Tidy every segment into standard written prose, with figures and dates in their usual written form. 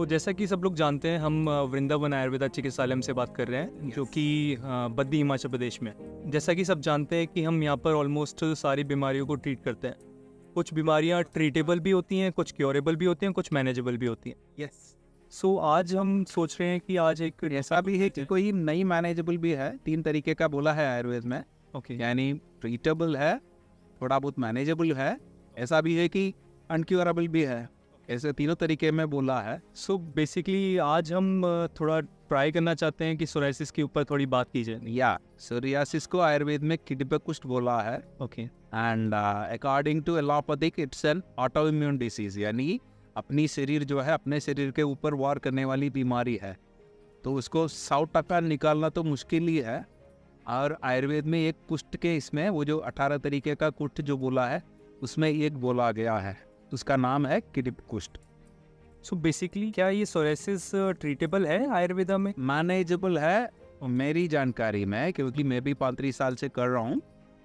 जैसा कि सब लोग जानते हैं, हम वृंदावन आयुर्वेदा चिकित्सालय से बात कर रहे हैं, जो कि बद्दी हिमाचल प्रदेश में है। जैसा कि सब जानते हैं कि हम यहाँ पर ऑलमोस्ट सारी बीमारियों को ट्रीट करते हैं। कुछ बीमारियाँ ट्रीटेबल भी होती हैं, कुछ क्योरेबल भी होती हैं, कुछ मैनेजेबल भी होती हैं। यस, आज हम सोच रहे हैं कि आज एक ऐसा भी है कि कोई नई मैनेजेबल भी है। 3 तरीके का बोला है आयुर्वेद में, ओके यानी ट्रीटेबल है, थोड़ा बहुत मैनेजेबल है, ऐसा भी है कि अनक्योरेबल भी है। ऐसे तीनों तरीके में बोला है। बेसिकली आज हम थोड़ा ट्राई करना चाहते हैं कि सोराइसिस के ऊपर थोड़ी बात की जाए। या सोरियासिस को आयुर्वेद में किडीपकुष्ठ बोला है, okay and according to allopathic it's an autoimmune disease, यानी अपनी शरीर जो है अपने शरीर के ऊपर वार करने वाली बीमारी है। तो उसको 100% निकालना तो मुश्किल ही है। और आयुर्वेद में एक कुष्ठ के इसमें वो जो 18 तरीके का कुष्ठ जो बोला है उसमें एक बोला गया है, उसका नाम है किडीपकुष्ठ। बेसिकली क्या ये सोराइसिस ट्रीटेबल है आयुर्वेदा में? मैनेजेबल है मेरी जानकारी में, क्योंकि मैं भी 35 साल से कर रहा हूँ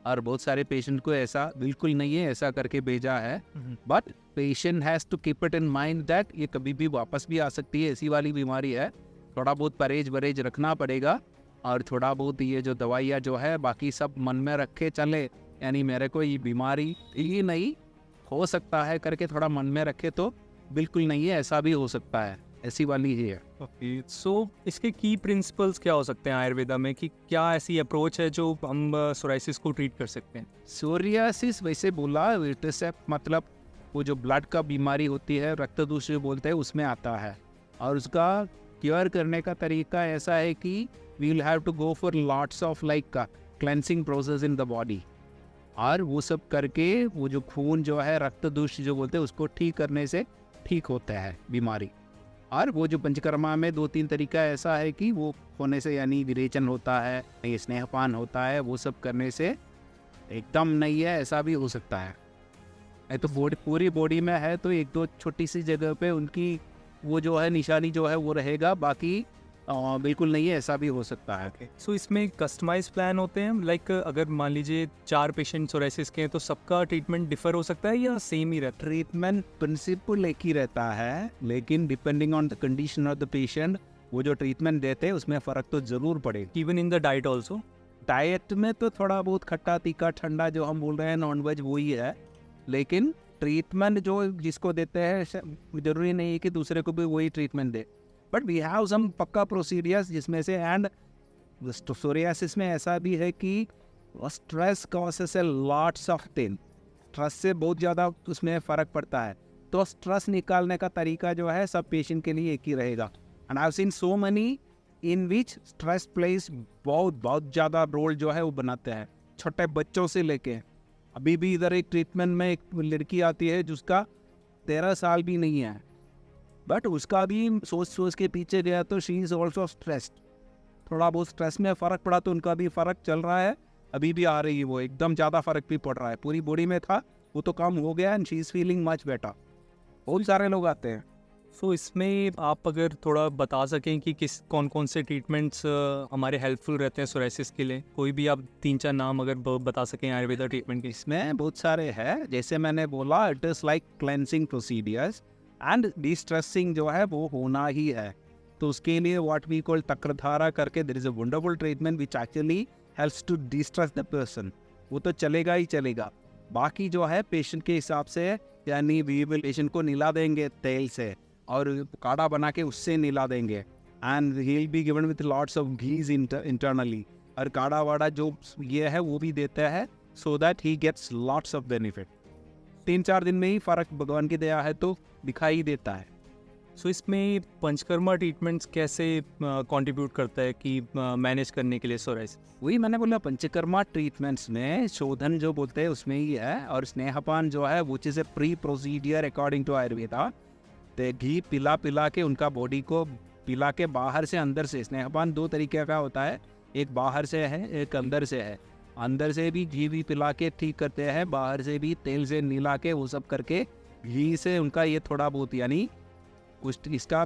और बहुत सारे पेशेंट को ऐसा बिल्कुल नहीं है, ऐसा करके भेजा है। But patient has to keep it in mind that ये कभी भी वापस भी आ सकती है, ऐसी वाली बीमारी है। थोड़ा बहुत परहेज रखना पड़ेगा और थोड़ा बहुत ये जो दवाइयाँ जो है बाकी सब मन में रखे चले, यानी मेरे को ये बीमारी ही नहीं हो सकता है करके थोड़ा मन में रखे तो बिल्कुल नहीं है, ऐसा भी हो सकता है, ऐसी वाली ही है। ओके, इसके की प्रिंसिपल्स क्या हो सकते हैं आयुर्वेदा में, कि क्या ऐसी अप्रोच है जो हम सोराइसिस को ट्रीट कर सकते हैं? सोरियासिस वैसे बोला मतलब वो जो ब्लड का बीमारी होती है, रक्त दूषित बोलते हैं, उसमें आता है। और उसका क्योर करने का तरीका ऐसा है कि we will have to go for lots of like cleansing process in the body, और वो सब करके वो जो खून जो है रक्त दूषित जो बोलते हैं उसको ठीक करने से ठीक होता है बीमारी। और वो जो पंचकर्मा में 2-3 तरीका ऐसा है कि वो होने से, यानी विरेचन होता है, ये स्नेहपान होता है, वो सब करने से एकदम नहीं है, ऐसा भी हो सकता है। तो पूरी बॉडी में है तो 1-2 छोटी सी जगह पे उनकी वो जो है निशानी जो है वो रहेगा, बाकी बिल्कुल नहीं है, ऐसा भी हो सकता है। इसमें कस्टमाइज प्लान होते हैं, लाइक अगर मान लीजिए 4 पेशेंट सोराइसिस के हैं तो सबका ट्रीटमेंट डिफर हो सकता है या सेम ही रहता है? ट्रीटमेंट प्रिंसिपल एक ही रहता है, लेकिन depending on the condition of the patient वो जो ट्रीटमेंट देते हैं उसमें फ़र्क तो ज़रूर पड़ेगा। Even in the diet also? Diet में तो थोड़ा बहुत खट्टा तीखा ठंडा जो हम बोल रहे हैं नॉन वेज वही है, लेकिन ट्रीटमेंट जो जिसको देते हैं ज़रूरी नहीं है कि दूसरे को भी वही ट्रीटमेंट दे। बट वी हैव सम पक्का प्रोसीडियर्स जिसमें से, एंड सोरियासिस में ऐसा भी है कि stress causes A lots of thing, stress से बहुत ज़्यादा उसमें फ़र्क पड़ता है। तो स्ट्रेस निकालने का तरीका जो है सब पेशेंट के लिए एक ही रहेगा। And I have seen so money in which stress place बहुत ज़्यादा रोल जो है वो बनाते हैं, छोटे बच्चों से लेके। अभी भी इधर एक ट्रीटमेंट में एक लड़की आती है जिसका 13 साल भी नहीं है, बट उसका भी सोच के पीछे गया तो शी इज़ ऑल्सो स्ट्रेस्ड। थोड़ा बहुत स्ट्रेस में फ़र्क पड़ा तो उनका भी फ़र्क चल रहा है, अभी भी आ रही है वो, एकदम ज़्यादा फ़र्क भी पड़ रहा है। पूरी बॉडी में था वो तो कम हो गया, and she is feeling much better. बहुत सारे लोग आते हैं। इसमें आप अगर थोड़ा बता सकें कि कौन कौन से ट्रीटमेंट्स हमारे हेल्पफुल रहते हैं सोराइसिस के लिए, कोई भी आप 3-4 नाम अगर बता सकें आयुर्वेदा ट्रीटमेंट के। इसमें बहुत सारे हैं, जैसे मैंने बोला it is like cleansing procedures and distressing जो है वो होना ही है। तो उसके लिए व्हाट वी कॉल चक्रधारा करके there is a wonderful treatment which actually helps to distress the person. वो तो चलेगा ही चलेगा। बाकी जो है पेशेंट के हिसाब से, यानी वी विल पेशेंट को निला देंगे तेल से और काढ़ा बना के उससे निला देंगे, and he will be given with lots of ghees internally. और काढ़ा वाड़ा जो ये है वो भी देता है so that he gets lots of benefit. 3-4 दिन में ही फ़र्क भगवान की दया है तो दिखाई देता है। इसमें पंचकर्मा ट्रीटमेंट्स कैसे कंट्रीब्यूट करता है कि मैनेज करने के लिए सोराइसिस? वही मैंने बोला, पंचकर्मा ट्रीटमेंट्स में शोधन जो बोलते हैं उसमें ही है, और स्नेहपान जो है वो चीज़ pre procedure according to Ayurveda. तो घी पिला के उनका बॉडी को पिला के बाहर से अंदर से, स्नेहपान 2 तरीके का होता है, एक बाहर से है एक अंदर से है। अंदर से भी घी भी पिला के ठीक करते हैं, बाहर से भी तेल से नीला के वो सब करके घी से उनका ये थोड़ा बहुत, यानी कुछ इसका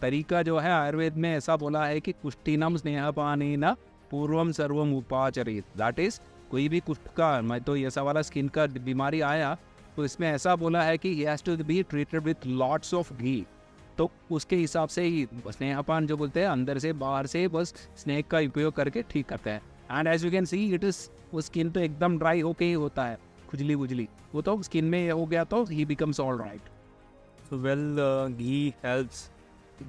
तरीका जो है आयुर्वेद में ऐसा बोला है कि कुष्ठिनम स्नेहपानेन पूर्वम सर्वम उपाचरित। दैट इज कोई भी कुष्ठ का, मैं तो ऐसा वाला स्किन का बीमारी आया तो इसमें ऐसा बोला है कि he has to be treated with lots of ghee। तो उसके हिसाब से ही स्नेहपान जो बोलते हैं अंदर से बाहर से बस स्नेक का उपयोग करके ठीक करता है। And as you can see it is वो स्किन तो एकदम ड्राई होके ही होता है, खुजली बुजली, वो तो स्किन में हो गया तो he becomes all right. So well, ghee helps.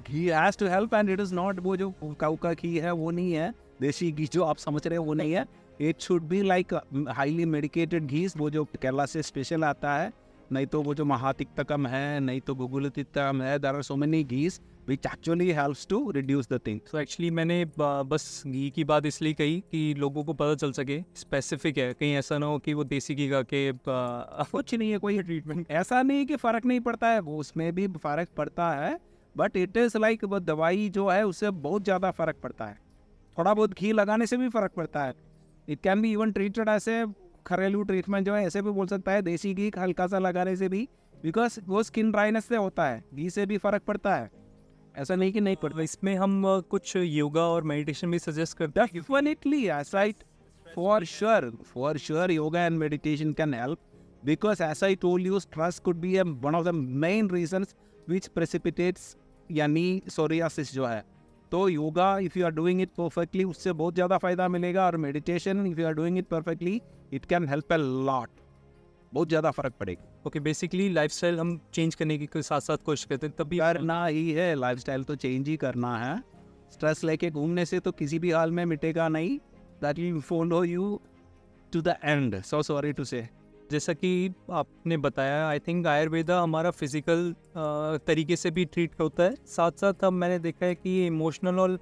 Ghee has to help and it is not वो जो काऊ का घी है वो नहीं है, देसी घी जो आप समझ रहे हो वो नहीं है। It should be like highly medicated ghee, वो जो केरला से स्पेशल आता है, नहीं तो वो जो महातिक्तकम है, नहीं तो गुगुलतिक्तम है। There are so many ghees which actually helps to reduce the thing. So actually मैंने बस घी की बात इसलिए कही कि लोगों को पता चल सके, स्पेसिफिक है, कहीं ऐसा ना हो कि वो देसी घी खा के कुछ नहीं है कोई ट्रीटमेंट, ऐसा नहीं कि फ़र्क नहीं पड़ता है, वो उसमें भी फ़र्क पड़ता है, बट इट इज़ लाइक वो दवाई जो है उससे बहुत ज़्यादा फ़र्क पड़ता है। थोड़ा बहुत घी लगाने से भी फ़र्क पड़ता है। It can be even treated ऐसे घरेलू ट्रीटमेंट जो है ऐसे भी बोल सकता है, देसी घी हल्का सा लगाने से भी, बिकॉज वो स्किन ड्राइनेस से होता है, घी से भी फ़र्क पड़ता है, ऐसा नहीं कि नहीं पड़ता। इसमें हम कुछ योगा और मेडिटेशन भी सजेस्ट करते हैं। Definitely, as I for sure, yoga and meditation can help because, as I told you, stress could be one of the main reasons which precipitates यानी psoriasis जो है। तो yoga if you are doing it perfectly उससे बहुत ज़्यादा फायदा मिलेगा, और meditation if you are doing it perfectly it can help a lot, बहुत ज़्यादा फर्क पड़ेगा। ओके, बेसिकली लाइफस्टाइल हम चेंज करने की साथ साथ कोशिश करते हैं, तभी करना ही है, लाइफस्टाइल तो चेंज ही करना है। स्ट्रेस लेके घूमने से तो किसी भी हाल में मिटेगा नहीं, that will follow you to the end, so sorry to say. जैसा कि आपने बताया, आई थिंक आयुर्वेदा हमारा फिजिकल तरीके से भी ट्रीट होता है, साथ साथ अब मैंने देखा है कि इमोशनल और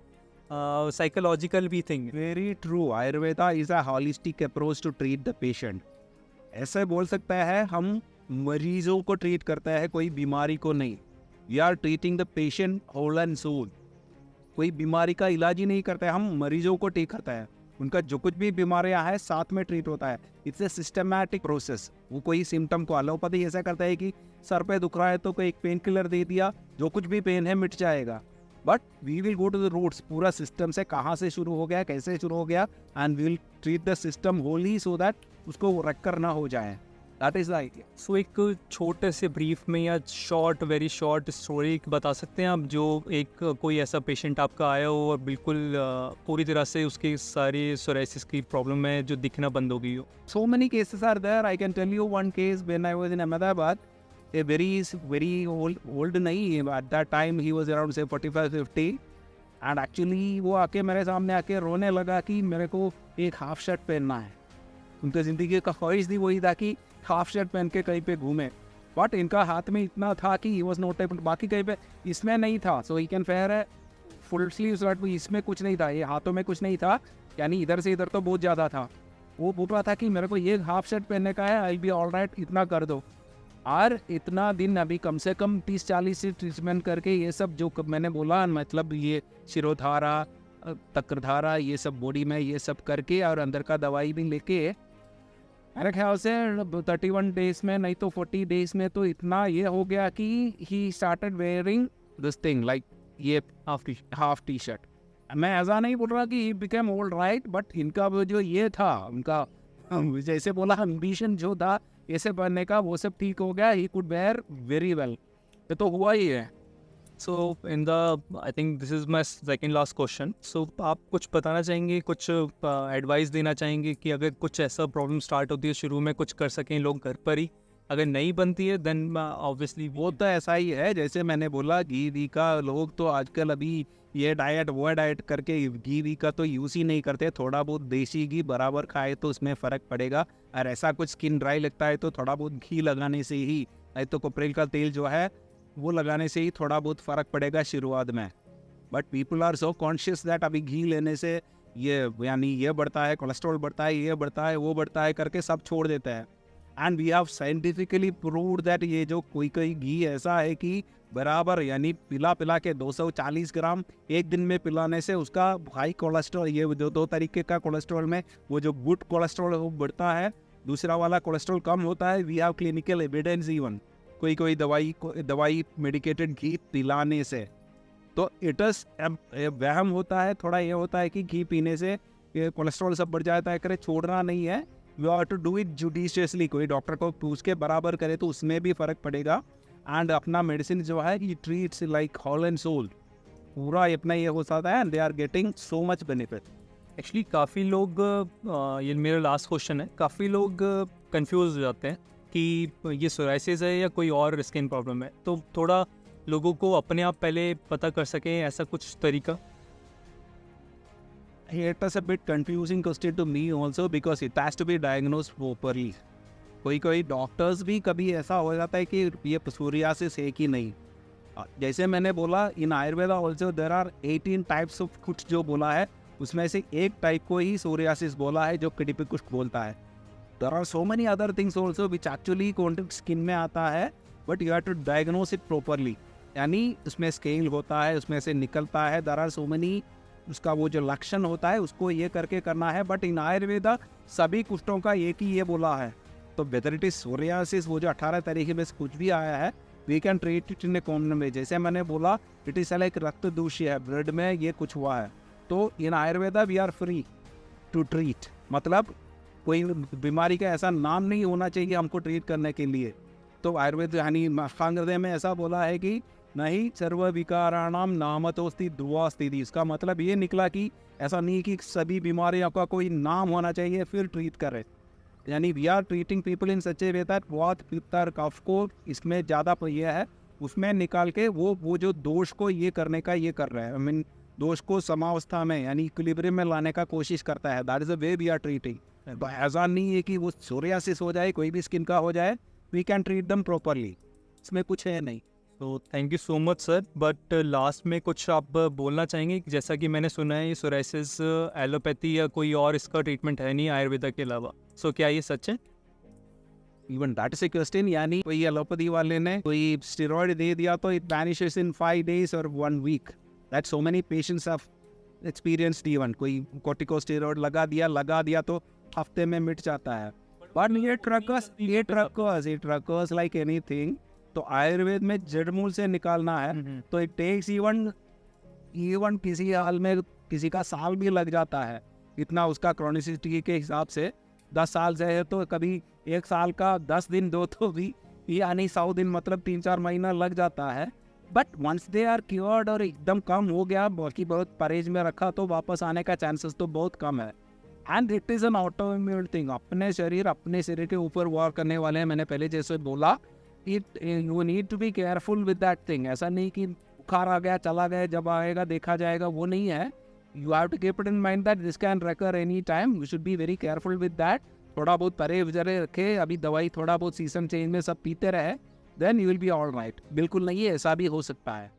साइकोलॉजिकल भी थिंग है। Very true, Ayurveda is a holistic approach to treat the patient. ऐसे बोल सकता है हम मरीजों को ट्रीट करता है, कोई बीमारी को नहीं। We are treating the patient whole and soul. कोई बीमारी का इलाज ही नहीं करता है, हम मरीजों को ठीक करता है, उनका जो कुछ भी बीमारियां हैं साथ में ट्रीट होता है। It's a systematic process. वो कोई सिम्टम को, एलोपैथी ऐसा करता है कि सर पे दुख रहा है तो कोई एक पेन किलर दे दिया, जो कुछ भी पेन है मिट जाएगा। But we will go to the roots, पूरा सिस्टम से कहाँ से शुरू हो गया, कैसे शुरू हो गया, and we will treat the system wholly so that उसको रखकर ना हो जाए। That is the idea. So एक छोटे से ब्रीफ में या शॉर्ट, वेरी शॉर्ट स्टोरी बता सकते हैं आप, जो एक कोई ऐसा पेशेंट आपका आया हो और बिल्कुल पूरी तरह से उसकी सारी सोराइसिस की प्रॉब्लम है जो दिखना बंद हो गई हो? So many cases are there. I can tell you one case when I was in Ahmedabad. A very old नहीं, at that time he was around say 45-50, and actually वो आके मेरे सामने आके रोने लगा कि मेरे को एक हाफ शर्ट पहनना है। उनकी ज़िंदगी का ख्वाहिश थी वही था कि हाफ शर्ट पहन के कहीं पे घूमे, बट इनका हाथ में इतना था कि ही वॉज नॉट एबल, बाकी कहीं पे इसमें नहीं था। सो ही कैन फेयर है फुल स्लीव शर्ट, इसमें कुछ नहीं था, ये हाथों में कुछ नहीं था, यानी इधर से इधर तो बहुत ज़्यादा था। वो बोल रहा था कि मेरे को ये हाफ शर्ट पहनने का है, आई बी ऑल राइट, इतना कर दो। और इतना दिन अभी कम से कम 30-40 से ट्रीटमेंट करके ये सब जो मैंने बोला, मतलब ये शिरोधारा, तक्रधारा, ये सब बॉडी में ये सब करके और अंदर का दवाई भी लेके मेरे ख्याल से 31 डेज में, नहीं तो 40 डेज में तो इतना ये हो गया कि he started wearing this thing like ये हाफ टी शर्ट। मैं ऐसा नहीं बोल रहा कि he became all right, but इनका वो जो ये था, उनका जैसे बोला एम्बिशन जो था ऐसे बनने का, वो सब ठीक हो गया। He could wear very well, ये तो हुआ ही है। So in the I think this is my second last question. So आप कुछ बताना चाहेंगे, कुछ एडवाइस देना चाहेंगे कि अगर कुछ ऐसा प्रॉब्लम स्टार्ट होती है शुरू में, कुछ कर सकें लोग घर पर ही, अगर नहीं बनती है देन ऑब्वियसली वो तो ऐसा ही है, जैसे मैंने बोला घी वी का लोग तो आजकल अभी ये डाइट वो डाइट करके घी वी का तो यूज़ ही नहीं करते। थोड़ा बहुत देसी घी बराबर खाए तो उसमें फ़र्क पड़ेगा, और ऐसा कुछ स्किन ड्राई लगता है तो थोड़ा बहुत घी लगाने से ही, नहीं तो कोपरेल का तेल जो है वो लगाने से ही थोड़ा बहुत फ़र्क पड़ेगा शुरुआत में। But people are so conscious that अभी घी लेने से ये यानी ये बढ़ता है, कोलेस्ट्रॉल बढ़ता है, ये बढ़ता है, वो बढ़ता है करके सब छोड़ देते हैं। And we have scientifically proved that ये जो कोई घी ऐसा है कि बराबर यानी पिला के 240 ग्राम एक दिन में पिलाने से उसका हाई कोलेस्ट्रॉल, ये दो तरीके का कोलेस्ट्रॉल में वो जो गुड कोलेस्ट्रॉल वो बढ़ता है, दूसरा वाला कोलेस्ट्रॉल कम होता है। We have clinical evidence even कोई दवाई मेडिकेटेड घी पिलाने से। तो इट इज वहम होता है, थोड़ा ये होता है कि घी पीने से ये कोलेस्ट्रॉल सब बढ़ जाता है, करे छोड़ना नहीं है। You have to do it judiciously. कोई डॉक्टर को पूछ के बराबर करे तो उसमें भी फ़र्क पड़ेगा। एंड अपना मेडिसिन जो है ये treats like whole and soul, पूरा अपना ये हो सकता है, and they are getting so much benefit. Actually काफ़ी लोग ये मेरा लास्ट क्वेश्चन है, काफ़ी लोग कंफ्यूज हो जाते हैं कि ये सोराइसिस है या कोई और स्किन प्रॉब्लम है, तो थोड़ा लोगों को अपने आप पहले पता कर सकें ऐसा कुछ तरीका। It is a bit confusing question to me also because it has to be diagnosed properly. कोई डॉक्टर्स भी कभी ऐसा हो जाता है कि ये सोरियासिस है कि नहीं। जैसे मैंने बोला in Ayurveda also there are 18 types of कुछ जो बोला है, उसमें से एक टाइप को ही सोरियासिस बोला है जो किडिपिकुश बोलता है। There are so many other things also which actually contact skin में आता है, but you have to diagnose it properly. यानी उसमें स्केल होता है, उसमें से निकलता है, देर आर सो मेनी, उसका वो जो लक्षण होता है उसको ये करके करना है। बट इन आयुर्वेदा सभी कुष्ठों का एक ही ये बोला है। तो वेदर इट इज सोरियासिस, वो जो 18 तरीके में से कुछ भी आया है, we can treat it in a common way. जैसे मैंने बोला इट इज लाइक रक्त दूषित है, ब्लड में ये कुछ हुआ है, तो in Ayurveda we are free to treat. मतलब कोई बीमारी का ऐसा नाम नहीं होना चाहिए हमको ट्रीट करने के लिए। तो आयुर्वेद यानी हृदय में ऐसा बोला है कि नहीं सर्व विकाराणाम नामतोस्ति ध्रुवा स्थिति। इसका मतलब ये निकला कि ऐसा नहीं कि सभी बीमारियों का कोई नाम होना चाहिए फिर ट्रीट करें। यानी we are treating people in such a way that vata pitta और कफ को इसमें ज़्यादा ये है, उसमें निकाल के वो जो दोष को ये करने का ये कर रहा है। आई मीन दोष को समावस्था में यानी इक्विलिब्रियम में लाने का कोशिश करता है। That is the way we are treating. ऐसा नहीं है कि वो सोरियासिस हो जाए, कोई भी स्किन का हो जाए, we can treat them properly, इसमें कुछ है नहीं। तो thank you so much sir. But last में कुछ आप बोलना चाहेंगे? जैसा कि मैंने सुना है ये सोराइसिस एलोपैथी या कोई और इसका ट्रीटमेंट है नहीं आयुर्वेदा के अलावा, सो क्या ये सच है? Even that is a question. यानी कोई एलोपैथी वाले ने कोई स्टेरॉइड दे दिया तो इट वैनिशेस इन 5 days और 1 week। That so many patients have experienced. Even कोई कॉर्टिकोस्टेरॉइड लगा दिया तो हफ्ते में मिट जाता है। बट ये ट्रकर्स लाइक एनीथिंग, तो आयुर्वेद में जड़ मूल से निकालना है तो इट टेक्स इवन किसी हाल में किसी का साल भी लग जाता है। इतना उसका क्रॉनिसिटी के हिसाब से 10 साल से है तो कभी 1 साल का 10 दिन दो तो भी यानी 100 दिन, मतलब 3-4 महीना लग जाता है। But once they are cured और एकदम कम हो गया, बाकी बहुत परहेज में रखा, तो वापस आने का चांसेस तो बहुत कम है। And it is an autoimmune thing. अपने शरीर के ऊपर वॉर करने वाले हैं। मैंने पहले जैसे बोला, you need to be careful with that thing. ऐसा नहीं कि बुखार आ गया चला गया, जब आएगा देखा जाएगा, वो नहीं है। You have to keep it in mind that this can recur any time. You should be very careful with that. थोड़ा बहुत परहेज रखे, अभी दवाई थोड़ा बहुत सीजन चेंज में सब पीते रहे, then you will be all right. बिल्कुल नहीं है, ऐसा भी हो सकता है।